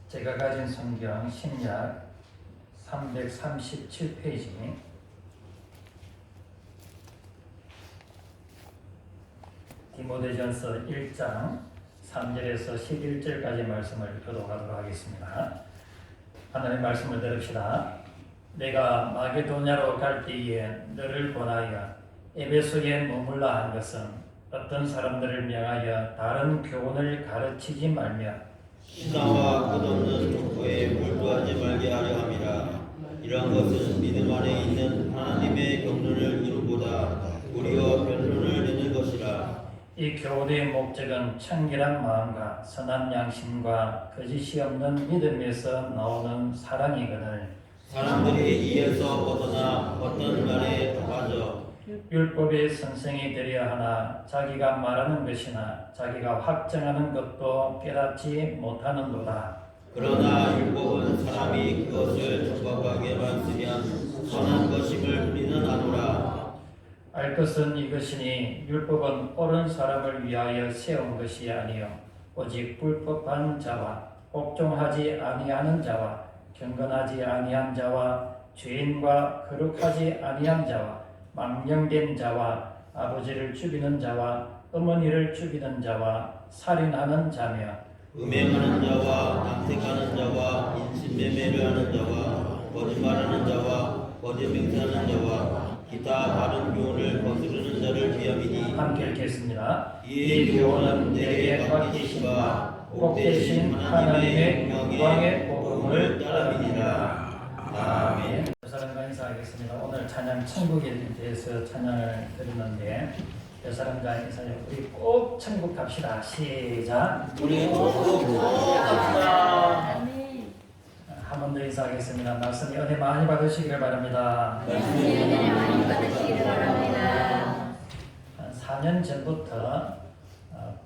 제가 가진 성경 신약 337페이지 디모데전서 1장 3절에서 11절까지 말씀을 교독하도록 하겠습니다. 하나님의 말씀을 들읍시다. 내가 마게도냐로 갈 때에 너를 권하여 에베소에 머물라 한 것은 어떤 사람들을 명하여 다른 교훈을 가르치지 말며 신화와 끝없는 족보에 몰두하지 말게 하려 함이라. 이러한 것은 믿음 안에 있는 하나님의 경륜을 이루고자 우리와 변론을 내는 것이라. 이 교훈의 목적은 청결한 마음과 선한 양심과 거짓이 없는 믿음에서 나오는 사랑이거늘 사람들이 이에서 벗어나 어떤 말에 빠져 율법의 선생이 되려 하나 자기가 말하는 것이나 자기가 확정하는 것도 깨닫지 못하는도다. 그러나 율법은 사람이 그것을 정확하게만 쓰면 선한 것임을 우리는 아노라. 알 것은 이것이니 율법은 옳은 사람을 위하여 세운 것이 아니요 오직 불법한 자와 복종하지 아니하는 자와 경건하지 아니한 자와 죄인과 거룩하지 아니한 자와 망령된 자와 아버지를 죽이는 자와 어머니를 죽이는 자와 살인하는 자며 음행하는 자와 남색하는 자와 인신매매를 하는 자와 거짓말하는 자와 거짓 맹세하는 자와 기타 다른 교훈을 거스르는 자를 위함이니. 함께 읽겠습니다. 이 교훈은 내게 맡기신 바 복되신 하나님의 영광의 복음을 따름이니라. 아멘. 여사람과 인사하겠습니다. 오늘 찬양 천국에 대해서 찬양을 드렸는데 여사람과 인사해 우리 꼭 천국 갑시다. 시작. 우리 꼭 갑시다. 한 번 더 인사하겠습니다. 말씀이 은혜 많이 받으시기를 바랍니다. 말씀이 은혜 많이 받으시기를 바랍니다. 4년 전부터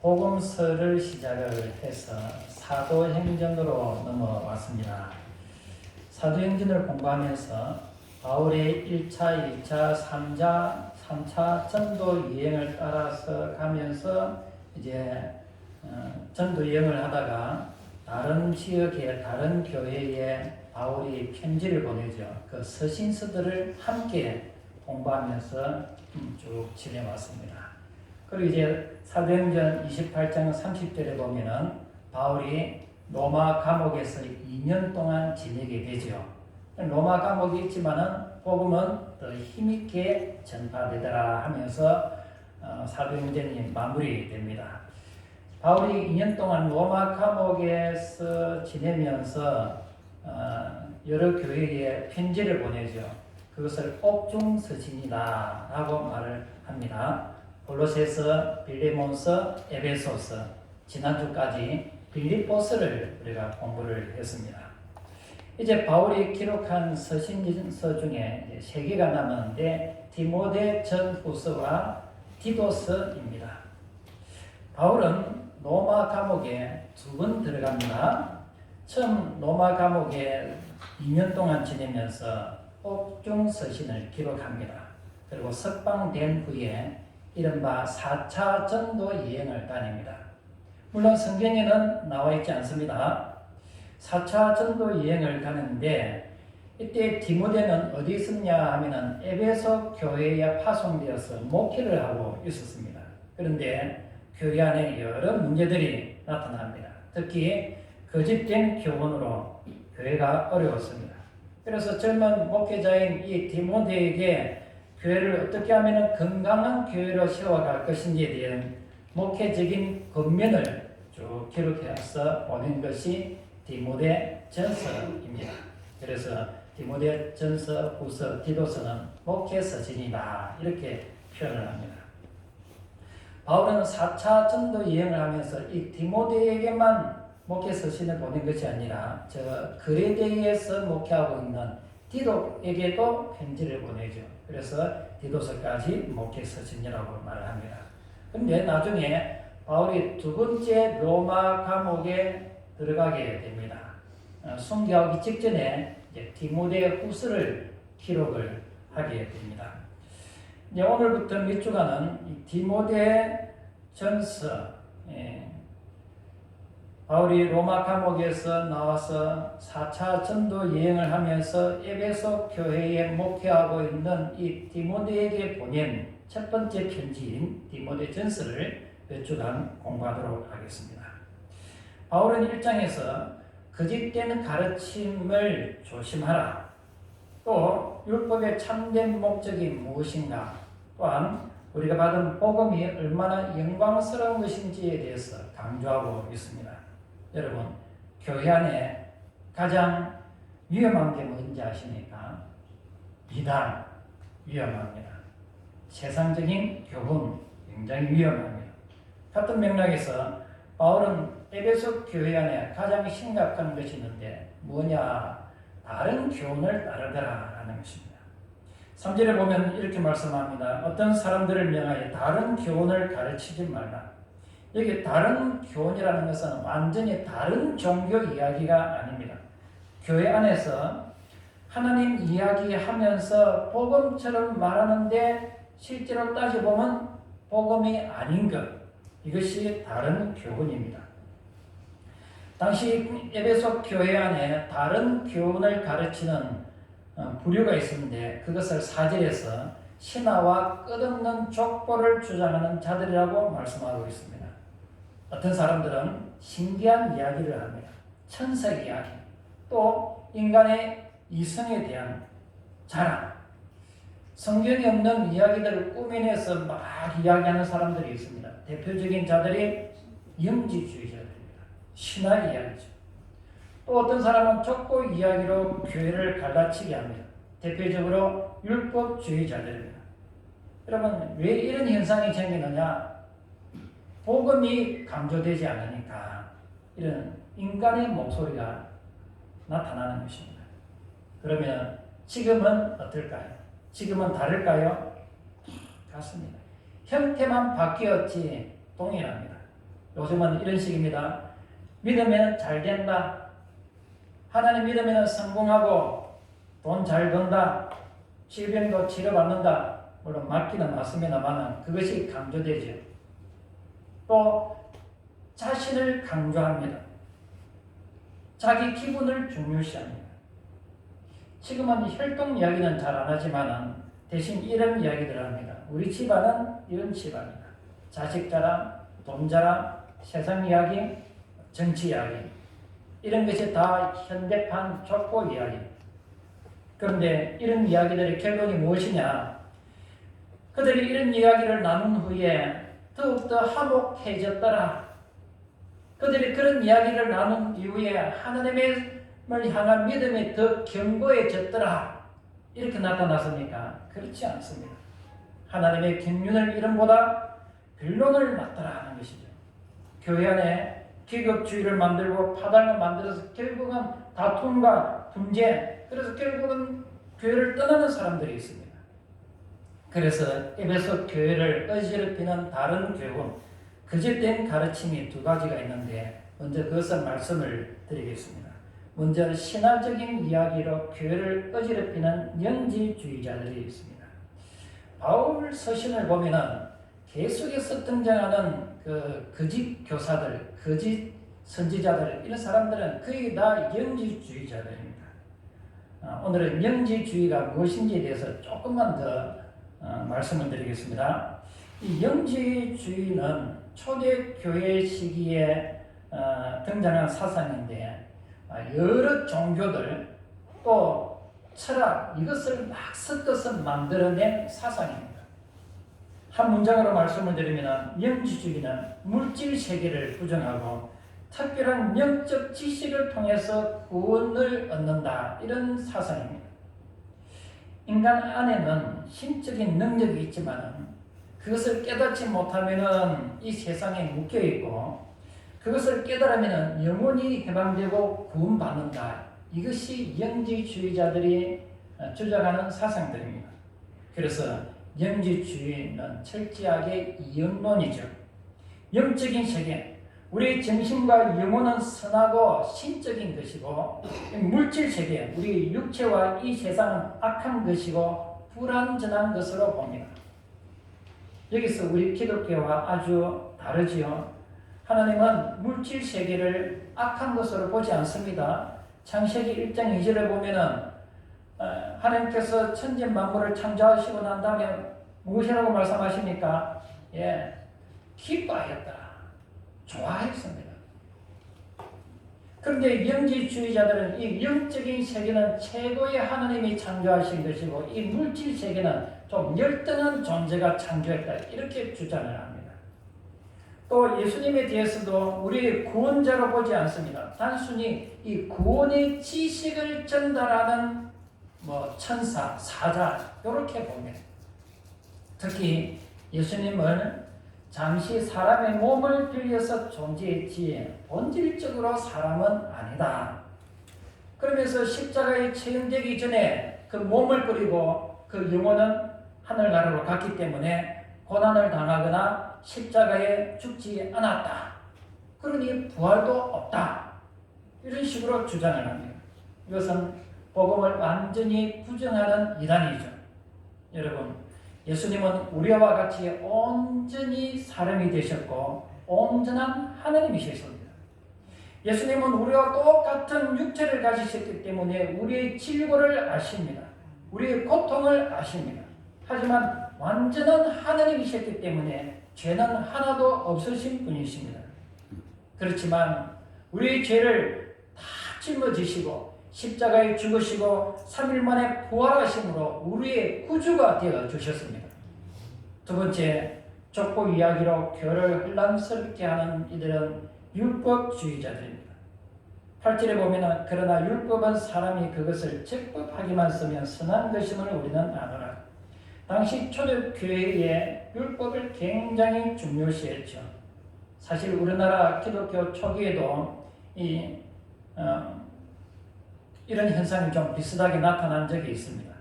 복음서를 시작을 해서 사도행전으로 넘어왔습니다. 사도행전을 공부하면서 바울의 1차, 2차, 3차 전도 여행을 따라서 가면서 이제 전도 여행을 하다가 다른 지역에 다른 교회에 바울이 편지를 보내죠. 그 서신서들을 함께 공부하면서 쭉 지내왔습니다. 그리고 이제 사도행전 28장 30절에 보면은 바울이 로마 감옥에서 2년 동안 지내게 되죠. 로마 감옥이 있지만은 복음은 더 힘있게 전파되더라 하면서 사도행전이 마무리됩니다. 바울이 2년 동안 로마 감옥에서 지내면서 여러 교회에 편지를 보내죠. 그것을 옥중서신이다 라고 말을 합니다. 골로새서, 빌레몬서, 에베소서, 지난주까지 빌립보서를 우리가 공부를 했습니다. 이제 바울이 기록한 서신서 중에 3개가 남았는데 디모데 전후서와 디도서입니다. 바울은 로마 감옥에 2번 들어갑니다. 처음 로마 감옥에 2년 동안 지내면서 옥중서신을 기록합니다. 그리고 석방된 후에 이른바 4차 전도 여행을 다닙니다. 물론 성경에는 나와 있지 않습니다. 4차 전도 여행을 가는데 이때 디모데는 어디 있었냐 하면은 에베소 교회에 파송되어서 목회를 하고 있었습니다. 그런데 교회 안에 여러 문제들이 나타납니다. 특히 거짓된 교훈으로 교회가 어려웠습니다. 그래서 젊은 목회자인 이 디모데에게 교회를 어떻게 하면 건강한 교회로 세워갈 것인지에 대한 목회적인 권면을 쭉 기록해서 보낸 것이 디모데 전서입니다. 그래서 디모데 전서, 후서, 디도서는 목회 서신이다 이렇게 표현을 합니다. 바울은 4차 전도 여행을 하면서 이 디모데에게만 목회 서신을 보낸 것이 아니라 저 그레데에서 목회하고 있는 디도에게도 편지를 보내죠. 그래서 디도서까지 목회 서신이라고 말을 합니다. 그런데 나중에 바울이 2번째 로마 감옥에 들어가게 됩니다. 순교하기 직전에 이제 디모데 후서를 기록을 하게 됩니다. 이제 오늘부터 몇 주간은 이 디모데 전서 바울이 로마 감옥에서 나와서 4차 전도 여행을 하면서 에베소 교회에 목회하고 있는 이 디모데에게 보낸 첫 번째 편지인 디모데전서를 몇 주간 공부하도록 하겠습니다. 바울은 1장에서 거짓된 가르침을 조심하라, 또 율법의 참된 목적이 무엇인가, 또한 우리가 받은 복음이 얼마나 영광스러운 것인지에 대해서 강조하고 있습니다. 여러분, 교회 안에 가장 위험한 게 뭔지 아십니까? 이단 위험합니다. 세상적인 교훈 굉장히 위험합니다. 같은 맥락에서 바울은 에베소 교회 안에 가장 심각한 것이 있는데 뭐냐? 다른 교훈을 따르더라라는 것입니다. 3절에 보면 이렇게 말씀합니다. 어떤 사람들을 명하여 다른 교훈을 가르치지 말라. 여기 다른 교훈이라는 것은 완전히 다른 종교 이야기가 아닙니다. 교회 안에서 하나님 이야기하면서 복음처럼 말하는데 실제로 따져보면 복음이 아닌 것, 이것이 다른 교훈입니다. 당시 에베소 교회 안에 다른 교훈을 가르치는 부류가 있었는데 그것을 4절에서 신화와 끝없는 족보를 주장하는 자들이라고 말씀하고 있습니다. 어떤 사람들은 신기한 이야기를 합니다. 천사 이야기, 또 인간의 이성에 대한 자랑, 성경에 없는 이야기들을 꾸며내서 막 이야기하는 사람들이 있습니다. 대표적인 자들이 영지주의자들입니다. 신화 이야기죠. 또 어떤 사람은 족보 이야기로 교회를 갈라치게 합니다. 대표적으로 율법주의자들입니다. 여러분, 왜 이런 현상이 생기느냐? 복음이 강조되지 않으니까 이런 인간의 목소리가 나타나는 것입니다. 그러면 지금은 어떨까요? 지금은 다를까요? 같습니다. 형태만 바뀌었지 동일합니다. 요즘은 이런 식입니다. 믿으면 잘 된다. 하나님 믿으면 성공하고 돈 잘 번다. 질병도 치료받는다. 물론 맞기는 맞습니다만 그것이 강조되죠. 또 자신을 강조합니다. 자기 기분을 중요시합니다. 지금은 혈통 이야기는 잘 안 하지만 대신 이런 이야기들을 합니다. 우리 집안은 이런 집안이다. 자식 자랑, 돈 자랑, 세상 이야기, 정치 이야기, 이런 것이 다 현대판 족보 이야기. 그런데 이런 이야기들의 결론이 무엇이냐? 그들이 이런 이야기를 나눈 후에 더욱더 화목해졌더라. 그들이 그런 이야기를 나눈 이후에 하나님을 향한 믿음이 더 견고해졌더라. 이렇게 나타났습니까? 그렇지 않습니다. 하나님의 경륜을 이름보다 변론을 낳더라 하는 것이죠. 교회 안에 계급주의를 만들고 파당을 만들어서 결국은 다툼과 분쟁, 그래서 결국은 교회를 떠나는 사람들이 있습니다. 그래서 에베소 교회를 어지럽히는 다른 교훈, 거짓된 가르침이 두 가지가 있는데 먼저 그것을 말씀을 드리겠습니다. 먼저 신화적인 이야기로 교회를 어지럽히는 영지주의자들이 있습니다. 바울 서신을 보면은 계속해서 등장하는 그 거짓 교사들, 거짓 선지자들, 이런 사람들은 거의 다 영지주의자들입니다. 오늘은 영지주의가 무엇인지에 대해서 조금만 더 말씀을 드리겠습니다. 이 영지주의는 초대교회 시기에 등장한 사상인데 여러 종교들 또 철학 이것을 막 섞어서 만들어낸 사상입니다. 한 문장으로 말씀을 드리면 영지주의는 물질 세계를 부정하고 특별한 영적 지식을 통해서 구원을 얻는다, 이런 사상입니다. 인간 안에는 신적인 능력이 있지만 그것을 깨닫지 못하면 이 세상에 묶여있고 그것을 깨달으면 영원히 해방되고 구원받는다. 이것이 영지주의자들이 주장하는 사상들입니다. 그래서 영지주의는 철저하게 이언론이죠. 영적인 세계, 우리 정신과 영혼은 선하고 신적인 것이고 물질 세계, 우리 육체와 이 세상은 악한 것이고 불완전한 것으로 봅니다. 여기서 우리 기독교와 아주 다르지요. 하나님은 물질 세계를 악한 것으로 보지 않습니다. 창세기 1장 2절에 보면은 하나님께서 천지 만물을 창조하시고 난 다음에 무엇이라고 말씀하십니까? 예, 기뻐하였다. 좋아했습니다. 그런데 영지주의자들은 이 영적인 세계는 최고의 하나님이 창조하신 것이고 이 물질 세계는 좀 열등한 존재가 창조했다. 이렇게 주장을 합니다. 또 예수님에 대해서도 우리의 구원자로 보지 않습니다. 단순히 이 구원의 지식을 전달하는 천사, 사자 이렇게 보면 특히 예수님을 잠시 사람의 몸을 빌려서 존재했지 본질적으로 사람은 아니다. 그러면서 십자가에 처형되기 전에 그 몸을 버리고 그 영혼은 하늘나라로 갔기 때문에 고난을 당하거나 십자가에 죽지 않았다. 그러니 부활도 없다. 이런 식으로 주장을 합니다. 이것은 복음을 완전히 부정하는 이단이죠. 여러분, 예수님은 우리와 같이 온전히 사람이 되셨고 온전한 하나님이셨습니다. 예수님은 우리와 똑같은 육체를 가지셨기 때문에 우리의 질고를 아십니다. 우리의 고통을 아십니다. 하지만 완전한 하나님이셨기 때문에 죄는 하나도 없으신 분이십니다. 그렇지만 우리의 죄를 다 짊어지시고 십자가에 죽으시고 3일 만에 부활하심으로 우리의 구주가 되어 주셨습니다. 두 번째, 족보 이야기로 교회를 혼란스럽게 하는 이들은 율법주의자들입니다. 8절에 보면 그러나 율법은 사람이 그것을 적법하기만 쓰면 선한 것임을 우리는 아노라. 당시 초대교회에 율법을 굉장히 중요시했죠. 사실 우리나라 기독교 초기에도 이런 현상이 좀 비슷하게 나타난 적이 있습니다.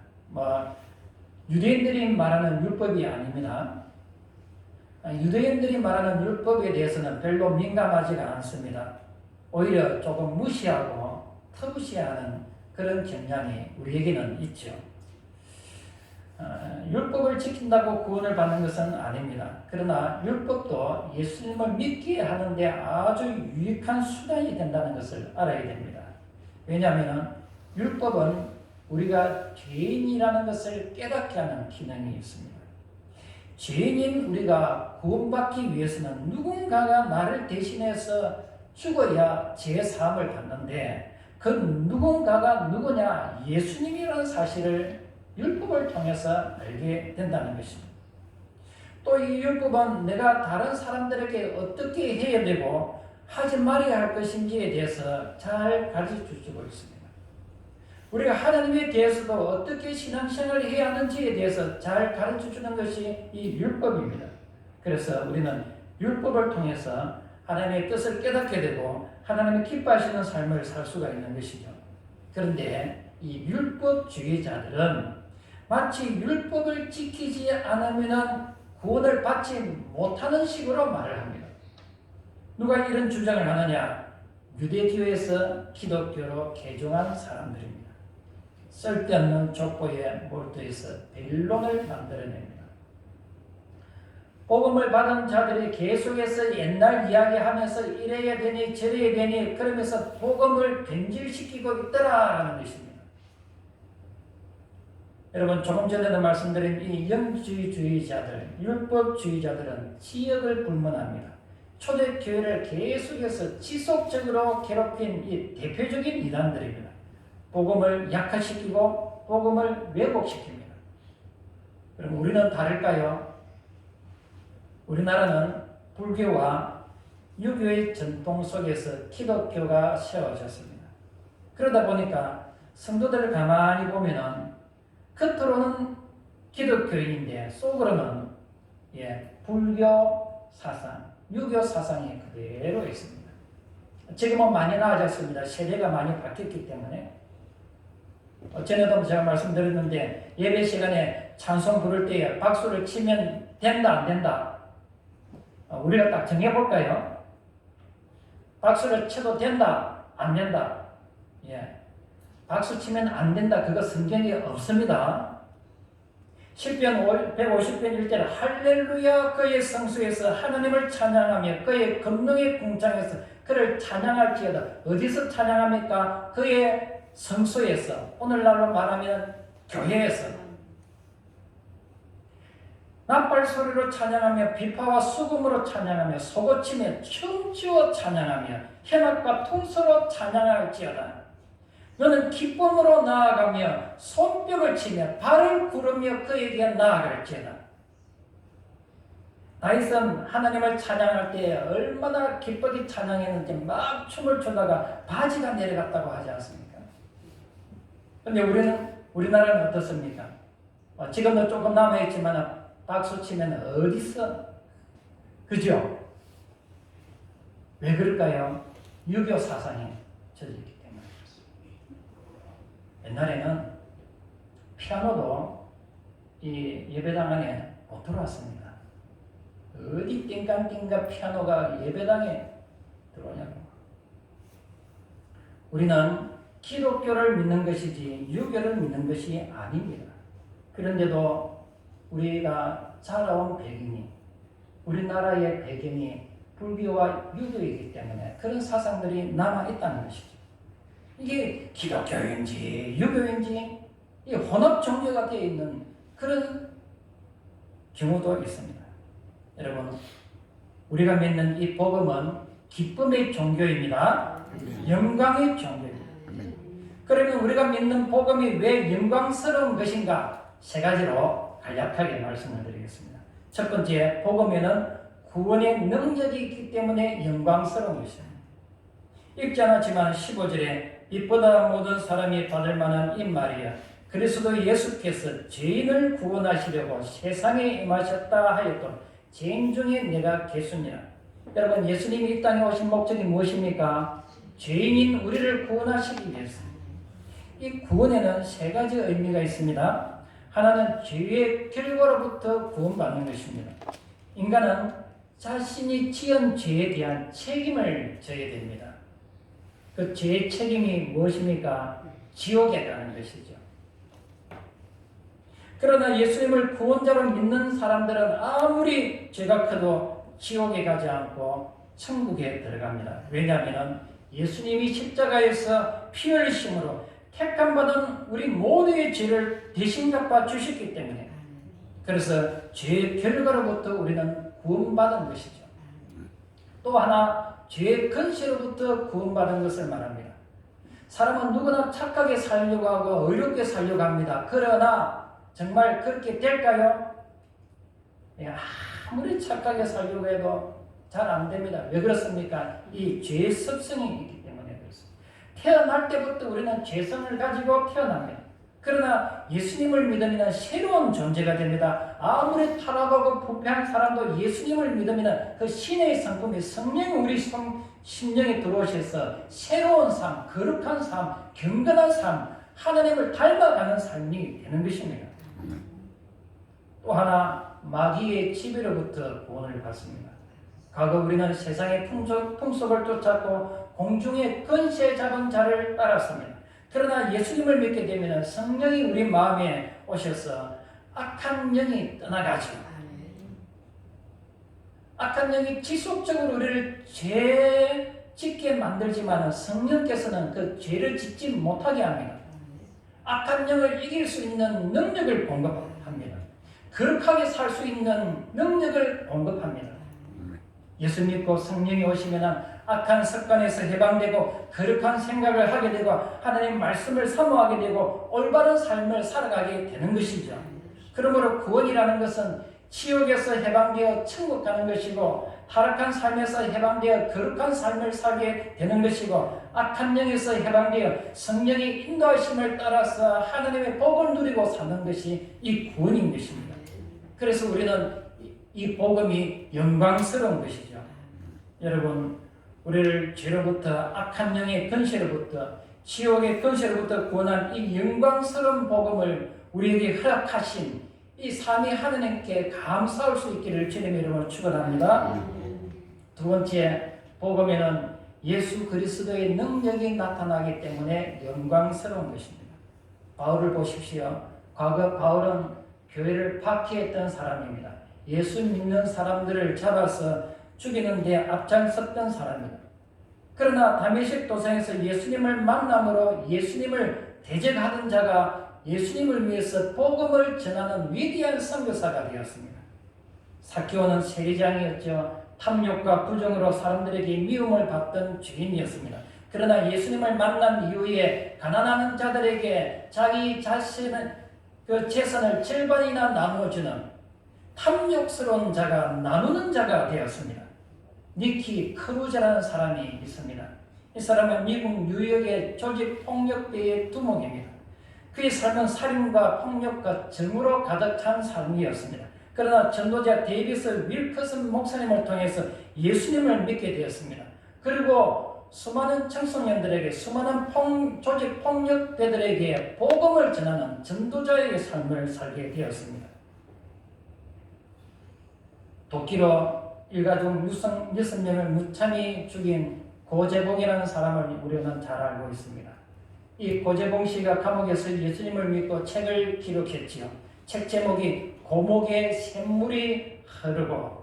유대인들이 말하는 율법이 아닙니다. 유대인들이 말하는 율법에 대해서는 별로 민감하지가 않습니다. 오히려 조금 무시하고 터무시하는 그런 경향이 우리에게는 있죠. 율법을 지킨다고 구원을 받는 것은 아닙니다. 그러나 율법도 예수님을 믿게 하는데 아주 유익한 수단이 된다는 것을 알아야 됩니다. 왜냐하면 율법은 우리가 죄인이라는 것을 깨닫게 하는 기능이 있습니다. 죄인인 우리가 구원받기 위해서는 누군가가 나를 대신해서 죽어야 죄 사함을 받는데 그 누군가가 누구냐? 예수님이라는 사실을 율법을 통해서 알게 된다는 것입니다. 또 이 율법은 내가 다른 사람들에게 어떻게 해야 되고 하지 말아야 할 것인지에 대해서 잘 가르쳐 주고 있습니다. 우리가 하나님에 대해서도 어떻게 신앙생활을 해야 하는지에 대해서 잘 가르쳐 주는 것이 이 율법입니다. 그래서 우리는 율법을 통해서 하나님의 뜻을 깨닫게 되고 하나님이 기뻐하시는 삶을 살 수가 있는 것이죠. 그런데 이 율법주의자들은 마치 율법을 지키지 않으면 구원을 받지 못하는 식으로 말을 합니다. 누가 이런 주장을 하느냐? 유대교에서 기독교로 개종한 사람들입니다. 쓸데없는 족보에 몰두해서 변론을 만들어냅니다. 복음을 받은 자들이 계속해서 옛날 이야기하면서 이래야 되니 저래야 되니 그러면서 복음을 변질시키고 있더라라는 것입니다. 여러분, 조금 전에도 말씀드린 이 영주의자들, 율법주의자들은 지역을 불문합니다. 초대교회를 계속해서 지속적으로 괴롭힌 이 대표적인 이단들입니다. 복음을 약화시키고 복음을 왜곡시킵니다. 그럼 우리는 다를까요? 우리나라는 불교와 유교의 전통 속에서 기독교가 세워졌습니다. 그러다 보니까 성도들을 가만히 보면은 겉으로는 기독교인인데 속으로는 불교 사상, 유교 사상이 그대로 있습니다. 지금은 많이 나아졌습니다. 세대가 많이 바뀌었기 때문에. 전에도 제가 말씀드렸는데 예배 시간에 찬송 부를 때 박수를 치면 된다 안 된다? 우리가 딱 정해볼까요? 박수를 쳐도 된다 안 된다? 박수 치면 안 된다. 그거 성경에 없습니다. 시편 150편 1절 할렐루야 그의 성소에서 하나님을 찬양하며 그의 검능의 궁창에서 그를 찬양할지어다. 어디서 찬양합니까? 그의 성소에서, 오늘날로 말하면 교회에서. 나팔 소리로 찬양하며 비파와 수금으로 찬양하며 소고치며 춤추어 찬양하며 현악과 통소로 찬양할지어다. 너는 기쁨으로 나아가며 손뼉을 치며 발을 구르며 그에게 나아갈지어다. 다윗은 하나님을 찬양할 때 얼마나 기쁘게 찬양했는지 막 춤을 추다가 바지가 내려갔다고 하지 않습니까? 그런데 우리나라는 어떻습니까? 지금도 조금 남아있지만 박수 치면 어딨어? 그죠? 왜 그럴까요? 유교 사상이 젖어있기 때문에 그렇습니다. 옛날에는 피아노도 이 예배당 안에 못 들어왔습니다. 어디 띵깡띵깡 피아노가 예배당에 들어오냐고. 우리는 기독교를 믿는 것이지 유교를 믿는 것이 아닙니다. 그런데도 우리가 자라온 배경이, 우리나라의 배경이 불교와 유교이기 때문에 그런 사상들이 남아있다는 것이죠. 이게 기독교인지 유교인지 이 혼합 종교가 되어 있는 그런 경우도 있습니다. 여러분, 우리가 믿는 이 복음은 기쁨의 종교입니다. 영광의 종교입니다. 그러면 우리가 믿는 복음이 왜 영광스러운 것인가? 세 가지로 간략하게 말씀을 드리겠습니다. 첫 번째, 복음에는 구원의 능력이 있기 때문에 영광스러운 것입니다. 읽지 않았지만 15절에 빛보다 모든 사람이 받을 만한 이 말이야. 그리스도 예수께서 죄인을 구원하시려고 세상에 임하셨다 하였던 죄인 중에 내가 개수니라. 여러분, 예수님이 이 땅에 오신 목적이 무엇입니까? 죄인인 우리를 구원하시기 위해서. 이 구원에는 세 가지 의미가 있습니다. 하나는 죄의 결과로부터 구원받는 것입니다. 인간은 자신이 지은 죄에 대한 책임을 져야 됩니다. 그 죄의 책임이 무엇입니까? 지옥에 가는 것이죠. 그러나 예수님을 구원자로 믿는 사람들은 아무리 죄가 커도 지옥에 가지 않고 천국에 들어갑니다. 왜냐하면 예수님이 십자가에서 피 흘리심으로 택함받은 우리 모두의 죄를 대신 갚아 주셨기 때문에, 그래서 죄의 결과로부터 우리는 구원받은 것이죠. 또 하나, 죄의 근시로부터 구원받은 것을 말합니다. 사람은 누구나 착하게 살려고 하고 의롭게 살려고 합니다. 그러나 정말 그렇게 될까요? 아무리 착하게 살려고 해도 잘 안 됩니다. 왜 그렇습니까? 이 죄의 습성이 있기 때문에 그렇습니다. 태어날 때부터 우리는 죄성을 가지고 태어납니다. 그러나 예수님을 믿으면 새로운 존재가 됩니다. 아무리 타락하고 부패한 사람도 예수님을 믿으면 그 신의 성품이 성령이 우리 심령에 들어오셔서 새로운 삶, 거룩한 삶, 경건한 삶, 하나님을 닮아가는 삶이 되는 것입니다. 또 하나, 마귀의 지배로부터 구원을 받습니다. 과거 우리는 세상의 풍속을 쫓았고 공중의 권세 잡은 자를 따랐습니다. 그러나 예수님을 믿게 되면 성령이 우리 마음에 오셔서 악한 영이 떠나가죠. 악한 영이 지속적으로 우리를 죄 짓게 만들지만 성령께서는 그 죄를 짓지 못하게 합니다. 악한 영을 이길 수 있는 능력을 공급합니다. 거룩하게 살 수 있는 능력을 공급합니다. 예수 믿고 성령이 오시면 악한 습관에서 해방되고 거룩한 생각을 하게 되고 하나님 말씀을 사모하게 되고 올바른 삶을 살아가게 되는 것이죠. 그러므로 구원이라는 것은 지옥에서 해방되어 천국 가는 것이고 타락한 삶에서 해방되어 거룩한 삶을 살게 되는 것이고 악한 영에서 해방되어 성령의 인도하심을 따라서 하나님의 복을 누리고 사는 것이 이 구원인 것입니다. 그래서 우리는 이 복음이 영광스러운 것이죠. 여러분, 우리를 죄로부터 악한 영의 권세로부터 지옥의 권세로부터 구원한 이 영광스러운 복음을 우리에게 허락하신 이 삼위 하나님께 감사할 수 있기를 주님의 이름으로 축원합니다. 두 번째, 복음에는 예수 그리스도의 능력이 나타나기 때문에 영광스러운 것입니다. 바울을 보십시오. 과거 바울은 교회를 박해했던 사람입니다. 예수 믿는 사람들을 잡아서 죽이는 데 앞장섰던 사람입니다. 그러나 다메섹 도상에서 예수님을 만남으로 예수님을 대적하던 자가 예수님을 위해서 복음을 전하는 위대한 선교사가 되었습니다. 삭개오는 세리장이었죠. 탐욕과 부정으로 사람들에게 미움을 받던 죄인이었습니다. 그러나 예수님을 만난 이후에 가난한 자들에게 자기 자신의 그 재산을 절반이나 나누어주는 탐욕스러운 자가 나누는 자가 되었습니다. 니키 크루즈라는 사람이 있습니다. 이 사람은 미국 뉴욕의 조직폭력배의 두목입니다. 그의 삶은 살인과 폭력과 정으로 가득 찬 삶이었습니다. 그러나 전도자 데이비스 윌커슨 목사님을 통해서 예수님을 믿게 되었습니다. 그리고 수많은 청소년들에게, 수많은 조직 폭력배들에게 복음을 전하는 전도자의 삶을 살게 되었습니다. 도끼로 일가족 6명을 무참히 죽인 고재봉이라는 사람을 우리는 잘 알고 있습니다. 이 고재봉 씨가 감옥에서 예수님을 믿고 책을 기록했지요. 책 제목이 고목의 샘물이 흐르고,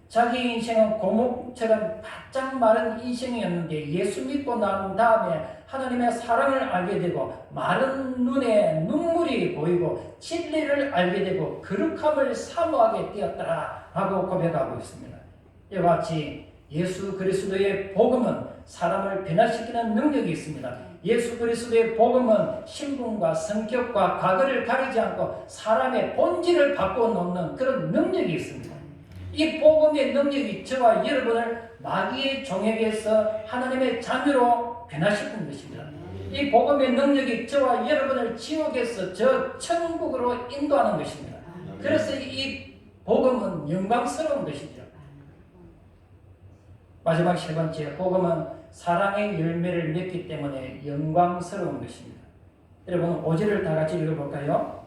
자기 인생은 고목처럼 바짝 마른 인생이었는데 예수 믿고 난 다음에 하나님의 사랑을 알게 되고 마른 눈에 눈물이 보이고 진리를 알게 되고 거룩함을 사모하게 되었더라 하고 고백하고 있습니다. 이와 같이 예수 그리스도의 복음은 사람을 변화시키는 능력이 있습니다. 예수 그리스도의 복음은 신분과 성격과 과거를 가리지 않고 사람의 본질을 바꿔놓는 그런 능력이 있습니다. 이 복음의 능력이 저와 여러분을 마귀의 종에게서 하나님의 자녀로 변화시키는 것입니다. 이 복음의 능력이 저와 여러분을 지옥에서 저 천국으로 인도하는 것입니다. 그래서 이 복음은 영광스러운 것이죠. 마지막 세 번째, 복음은 사랑의 열매를 맺기 때문에 영광스러운 것입니다. 여러분 5절을 다 같이 읽어볼까요?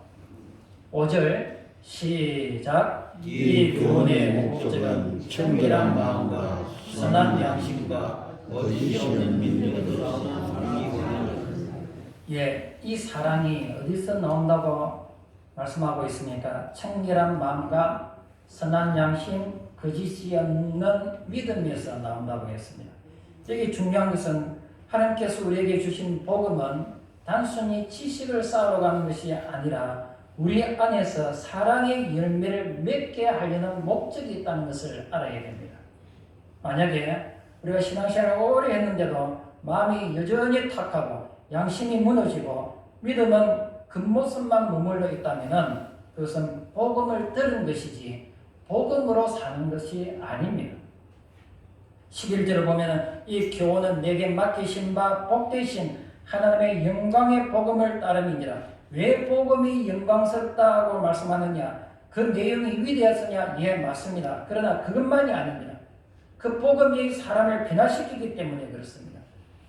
5절 시작. 이 교훈의 목적은 청결한 마음과 선한 양심과 거짓이 없는 믿음으로 나오는 사랑이거든요. 예, 이 사랑이 어디서 나온다고 말씀하고 있습니까? 청결한 마음과 선한 양심, 거짓이 없는 믿음에서 나온다고 했습니다. 여기 중요한 것은 하나님께서 우리에게 주신 복음은 단순히 지식을 쌓아가는 것이 아니라 우리 안에서 사랑의 열매를 맺게 하려는 목적이 있다는 것을 알아야 됩니다. 만약에 우리가 신앙생활을 오래 했는데도 마음이 여전히 탁하고 양심이 무너지고 믿음은 겉모습만 머물러 있다면 그것은 복음을 들은 것이지 복음으로 사는 것이 아닙니다. 11절을 보면 이 교훈은 내게 맡기신 바 복되신 하나님의 영광의 복음을 따름이니라. 왜 복음이 영광스럽다고 말씀하느냐? 그 내용이 위대했으냐? 예, 맞습니다. 그러나 그것만이 아닙니다. 그 복음이 사람을 변화시키기 때문에 그렇습니다.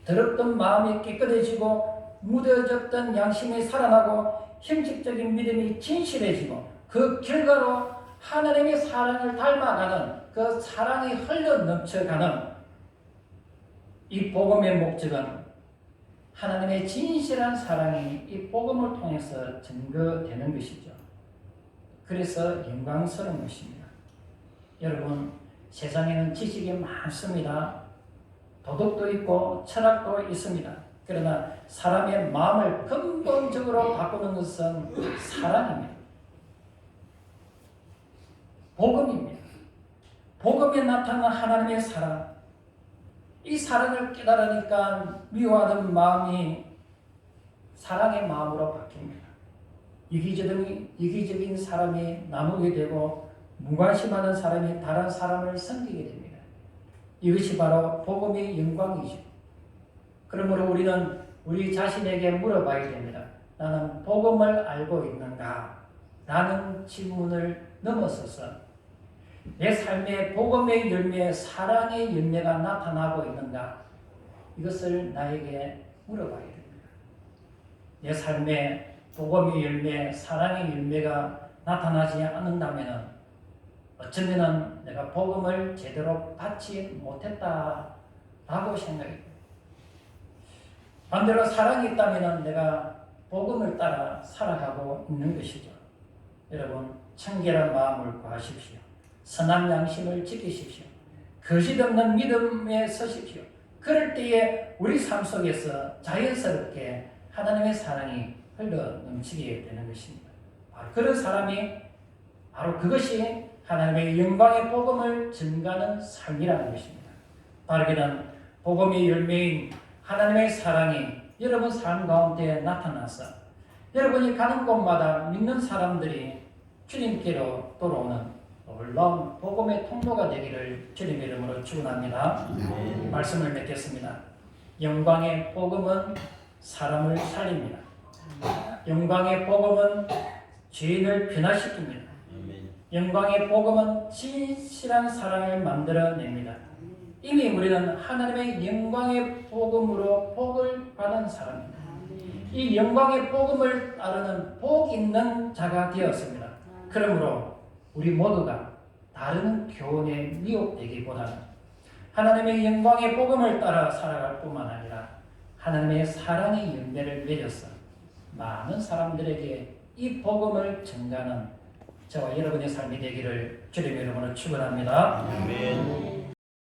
더럽던 마음이 깨끗해지고 무뎌졌던 양심이 살아나고 형식적인 믿음이 진실해지고 그 결과로 하나님의 사랑을 닮아가는 그 사랑이 흘러 넘쳐가는 이 복음의 목적은 하나님의 진실한 사랑이 이 복음을 통해서 증거되는 것이죠. 그래서 영광스러운 것입니다. 여러분, 세상에는 지식이 많습니다. 도덕도 있고 철학도 있습니다. 그러나 사람의 마음을 근본적으로 바꾸는 것은 사랑입니다. 복음입니다. 복음에 나타난 하나님의 사랑. 이 사랑을 깨달으니까 미워하는 마음이 사랑의 마음으로 바뀝니다. 이기적인 사람이 나누게 되고 무관심하는 사람이 다른 사람을 섬기게 됩니다. 이것이 바로 복음의 영광이죠. 그러므로 우리는 우리 자신에게 물어봐야 됩니다. 나는 복음을 알고 있는가? 라는 질문을 넘어서서 내 삶에 복음의 열매, 사랑의 열매가 나타나고 있는가? 이것을 나에게 물어봐야 됩니다. 내 삶에 복음의 열매, 사랑의 열매가 나타나지 않는다면 어쩌면 내가 복음을 제대로 받지 못했다라고 생각합니다. 반대로 사랑이 있다면 내가 복음을 따라 살아가고 있는 것이죠. 여러분 청결한 마음을 구하십시오. 선한 양심을 지키십시오. 거짓 없는 믿음에 서십시오. 그럴 때에 우리 삶 속에서 자연스럽게 하나님의 사랑이 흘러 넘치게 되는 것입니다. 바로 그런 사람이 바로 그것이 하나님의 영광의 복음을 증가하는 삶이라는 것입니다. 바로 그는 복음의 열매인 하나님의 사랑이 여러분 삶 가운데 나타나서 여러분이 가는 곳마다 믿는 사람들이 주님께로 돌아오는 놀라운 복음의 통로가 되기를 주님 이름으로 축원합니다. 말씀을 맺겠습니다. 영광의 복음은 사람을 살립니다. 영광의 복음은 죄인을 변화시킵니다. 영광의 복음은 진실한 사랑을 만들어냅니다. 이미 우리는 하나님의 영광의 복음으로 복을 받은 사람입니다. 이 영광의 복음을 따르는 복 있는 자가 되었습니다. 그러므로 우리 모두가 다른 교훈에 미혹되기보다는 하나님의 영광의 복음을 따라 살아갈 뿐만 아니라 하나님의 사랑의 열매를 맺어서 많은 사람들에게 이 복음을 전가하는 저와 여러분의 삶이 되기를 주님의 이름으로 축원합니다. 아멘.